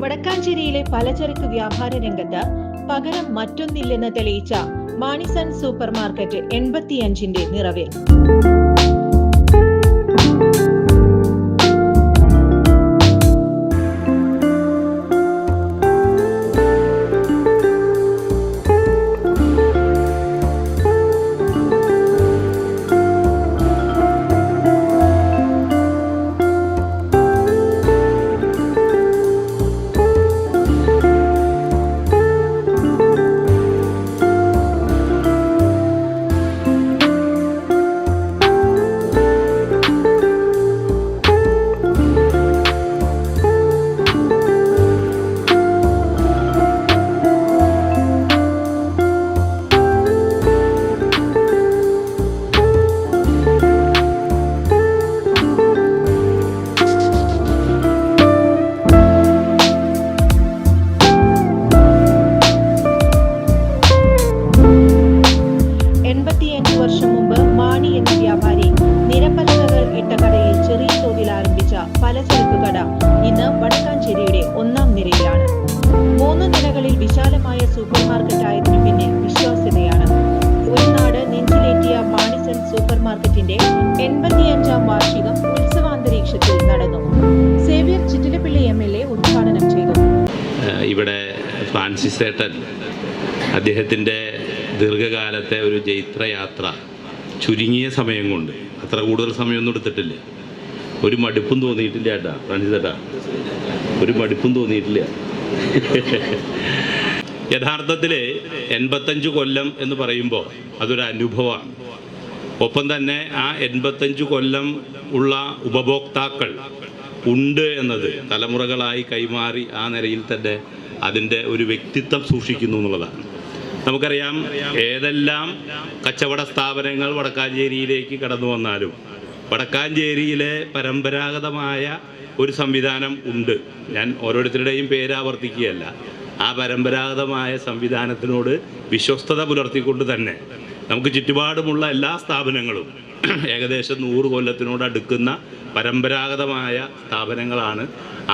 വടക്കാഞ്ചേരിയിലെ പലചരക്ക് വ്യാപാര രംഗത്ത് പകരം മറ്റൊന്നില്ലെന്ന് തെളിയിച്ച മാണിസൺ സൂപ്പർ മാർക്കറ്റ് 85ന്റെ നിറവിൽ. വർഷം മുമ്പ് മാണി എന്ന വ്യാപാരി നിരപ്പലകകൾ ഇട്ട കടയിൽ ചെറിയ തോതിൽ ആരംഭിച്ച പലചരക്ക് കട ഇന്ന് വടക്കാഞ്ചേരിയുടെ 1ാം നിരയിലാണ്. 3 നിലകളിൽ വിശാലമായ സൂപ്പർ മാർക്കറ്റ് ആയതിനു പിന്നിൽ വിശ്വാസ്യതയാണ്. ഒരു നാട് നെഞ്ചിലേറ്റിയ മാണിസൺ സൂപ്പർ മാർക്കറ്റിന്റെ 85ാം വാർഷികം ഉത്സവാന്തരീക്ഷത്തിൽ നടന്നു. സേവ്യർ ചിറ്റിലപ്പിള്ളി MLA ഉദ്ഘാടനം ചെയ്തു. ഇവിടെ ഫ്രാൻസിസ് ഏട്ടൻ അദ്ദേഹത്തിൻ്റെ ദീർഘകാലത്തെ ഒരു ജൈത്രയാത്ര ചുരുങ്ങിയ സമയം കൊണ്ട്, അത്ര കൂടുതൽ സമയമൊന്നും എടുത്തിട്ടില്ല, ഒരു മടുപ്പും തോന്നിയിട്ടില്ല ഏട്ടാ. ഫ്രാൻസിസ് ഏട്ടാ, ഒരു മടുപ്പും തോന്നിയിട്ടില്ല. യഥാർത്ഥത്തിൽ 85 കൊല്ലം എന്ന് പറയുമ്പോൾ അതൊരു അനുഭവമാണ്. ഒപ്പം തന്നെ ആ 85 കൊല്ലം ഉള്ള ഉപഭോക്താക്കൾ ഉണ്ട് എന്നത് തലമുറകളായി കൈമാറി ആ നിലയിൽ തന്നെ അതിൻ്റെ ഒരു വ്യക്തിത്വം സൂക്ഷിക്കുന്നു എന്നുള്ളതാണ്. നമുക്കറിയാം, ഏതെല്ലാം കച്ചവട സ്ഥാപനങ്ങൾ വടക്കാഞ്ചേരിയിലേക്ക് കടന്നു വന്നാലും വടക്കാഞ്ചേരിയിലെ പരമ്പരാഗതമായ ഒരു സംവിധാനം ഉണ്ട്. ഞാൻ ഓരോരുത്തരുടെയും പേര് ആവർത്തിക്കുകയല്ല. ആ പരമ്പരാഗതമായ സംവിധാനത്തിനോട് വിശ്വസ്തത പുലർത്തിക്കൊണ്ട് തന്നെ നമുക്ക് ചുറ്റുപാടുമുള്ള എല്ലാ സ്ഥാപനങ്ങളും ഏകദേശം 100 കൊല്ലത്തിനോട് അടുക്കുന്ന പരമ്പരാഗതമായ സ്ഥാപനങ്ങളാണ്.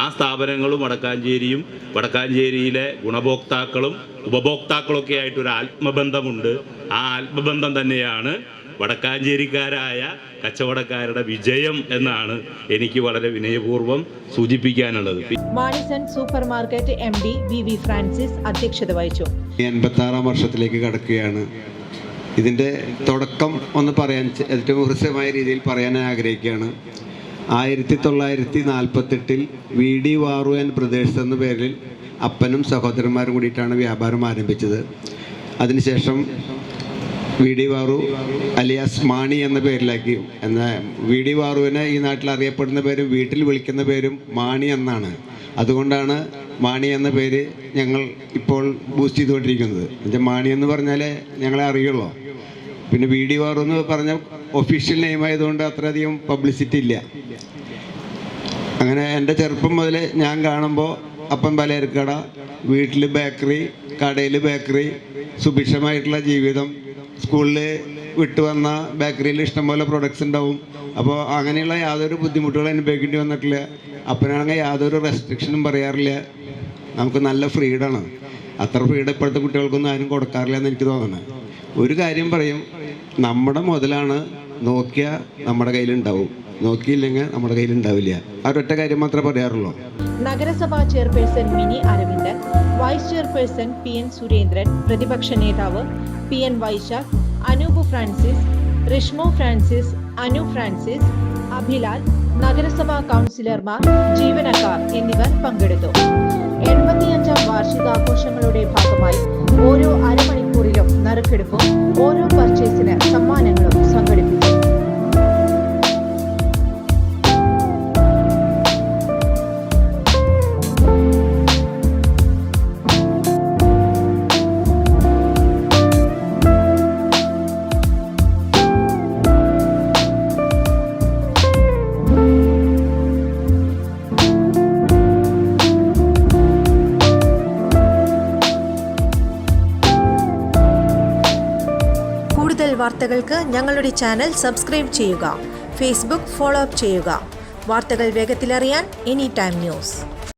ആ സ്ഥാപനങ്ങളും വടക്കാഞ്ചേരിയും വടക്കാഞ്ചേരിയിലെ ഗുണഭോക്താക്കളും ഉപഭോക്താക്കളൊക്കെ ആയിട്ടൊരു ആത്മബന്ധമുണ്ട്. ആ ആത്മബന്ധം തന്നെയാണ് വടക്കാഞ്ചേരിക്കാരായ കച്ചവടക്കാരുടെ വിജയം എന്നാണ് എനിക്ക് വളരെ വിനയപൂർവ്വം സൂചിപ്പിക്കാനുള്ളത്. Manison super market MD VV Francis അധ്യക്ഷത വഹിച്ചു. 86ാം വർഷത്തിലേക്ക് കടക്കുകയാണ്. ഇതിൻ്റെ തുടക്കം ഒന്ന് പറയാൻ ഏറ്റവും ഹൃസ്യമായ രീതിയിൽ പറയാൻ ആഗ്രഹിക്കുകയാണ്. 1948 VD വാറു ആൻഡ് ബ്രദേഴ്സ് എന്ന പേരിൽ അപ്പനും സഹോദരന്മാരും കൂടിയിട്ടാണ് വ്യാപാരം ആരംഭിച്ചത്. അതിനുശേഷം VD വാറു അലിയാസ് മാണി എന്ന പേരിലാക്കി. എന്നാൽ VD വാറുവിനെ ഈ നാട്ടിൽ അറിയപ്പെടുന്ന പേരും വീട്ടിൽ വിളിക്കുന്ന പേരും മാണി എന്നാണ്. അതുകൊണ്ടാണ് മാണി എന്ന പേര് ഞങ്ങൾ ഇപ്പോൾ ബൂസ്റ്റ് ചെയ്തുകൊണ്ടിരിക്കുന്നത്. എന്നുവെച്ചാൽ മാണി എന്ന് പറഞ്ഞാലേ ഞങ്ങളെ അറിയുള്ളൂ. പിന്നെ VD വാറു എന്ന് പറഞ്ഞ ഒഫീഷ്യൽ നെയിം ആയതുകൊണ്ട് അത്രയധികം പബ്ലിസിറ്റി ഇല്ല. അങ്ങനെ എൻ്റെ ചെറുപ്പം മുതൽ ഞാൻ കാണുമ്പോൾ അപ്പം പലചരക്കട, വീട്ടിൽ ബേക്കറി, കടയിൽ ബേക്കറി, സുഭിക്ഷമായിട്ടുള്ള ജീവിതം, സ്കൂളിൽ വിട്ടു വന്ന ബേക്കറിയിൽ ഇഷ്ടംപോലെ പ്രൊഡക്ട്സ് ഉണ്ടാവും. അപ്പോൾ അങ്ങനെയുള്ള യാതൊരു ബുദ്ധിമുട്ടുകളും അനുഭവിക്കേണ്ടി വന്നിട്ടില്ല. അപ്പനാണെങ്കിൽ യാതൊരു റെസ്ട്രിക്ഷനും പറയാറില്ല. നമുക്ക് നല്ല ഫ്രീഡമാണ്. അത്ര ഫ്രീഡം ഇപ്പോഴത്തെ കുട്ടികൾക്കൊന്നും ആരും കൊടുക്കാറില്ല എന്ന് എനിക്ക് തോന്നുന്നത്. ഒരു കാര്യം പറയും, നമ്മുടെ മുതലാണ്, നോക്കിയാൽ നമ്മുടെ കയ്യിലുണ്ടാവും, നോക്കിയില്ലെങ്കിൽ നമ്മുടെ കയ്യിലുണ്ടാവില്ല. ആ ഒരൊറ്റ കാര്യം മാത്രമേ പറയാറുള്ളൂ. നഗരസഭാ chairperson Mini Aravindan, vice chairperson PN Surendran, പ്രതിപക്ഷ നേതാവ് PN Vaishakh, Anoop Francis, Rishmo Francis, Anu Francis, Abhilal, നഗരസഭാ കൗൺസിലർമാർ, ജീവനക്കാർ എന്നിവർ പങ്കെടുത്തു. 85ാം വാർഷികാഘോഷങ്ങളുടെ ഭാഗമായി ഓരോ അരമണിക്കൂറിലും നറുക്കെടുപ്പും ഓരോ പർച്ചേസിന് സമ്മാനങ്ങളും സംഘടിപ്പിച്ചു. കൂടുതൽ വാർത്തകൾക്ക് ഞങ്ങളുടെ ചാനൽ സബ്സ്ക്രൈബ് ചെയ്യുക. ഫേസ്ബുക്ക് ഫോളോ അപ്പ് ചെയ്യുക. വാർത്തകൾ വേഗത്തിലറിയാൻ എനി ടൈം ന്യൂസ്.